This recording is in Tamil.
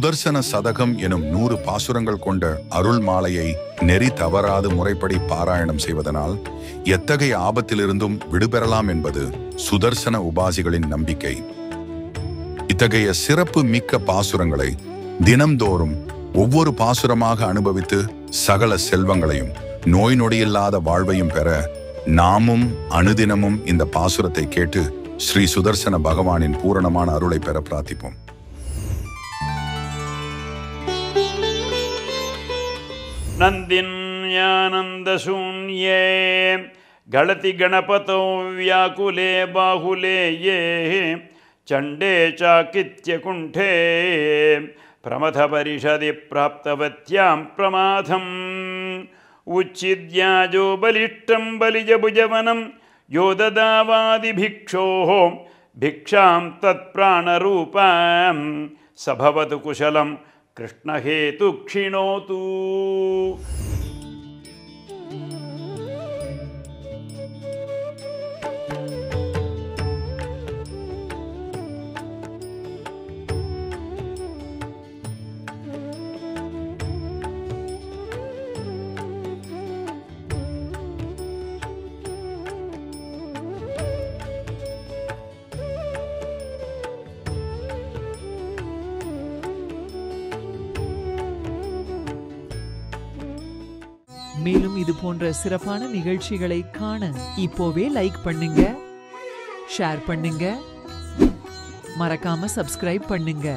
சுதர்சன சதகம் எனும் 100 பாசுரங்கள் கொண்ட அருள் மாலையை நெறி தவறாது முறைப்படி பாராயணம் செய்வதனால் எத்தகைய ஆபத்திலிருந்தும் விடுபெறலாம் என்பது சுதர்சன உபாசிகளின் நம்பிக்கை. இத்தகைய சிறப்பு மிக்க பாசுரங்களை தினம்தோறும் ஒவ்வொரு பாசுரமாக அனுபவித்து சகல செல்வங்களையும் நோய் நொடியில்லாத வாழ்வையும் பெற நாமும் அனுதினமும் இந்த பாசுரத்தை கேட்டு ஸ்ரீ சுதர்சன பகவானின் பூரணமான அருளை பெற பிரார்த்திப்போம். नन्दिन्यानन्दशून्ये गणति गणपतौ व्याकुले बाहुले ये चण्डे चाकित्यकुण्ठे प्रमथपरिषदि प्राप्तवत्यां प्रमाथम् उच्छिद्याजो बलिष्ठं बलिजभुजवनं यो ददावादिभिक्षोः भिक्षां तत्प्राणरूपां स भवतु कुशलं कृष्णहेतु क्षिणोतु. மேலும் இது போன்ற சிறப்பான நிகழ்ச்சிகளை காண இப்போவே லைக் பண்ணுங்க, ஷேர் பண்ணுங்க, மறக்காம சப்ஸ்கிரைப் பண்ணுங்க.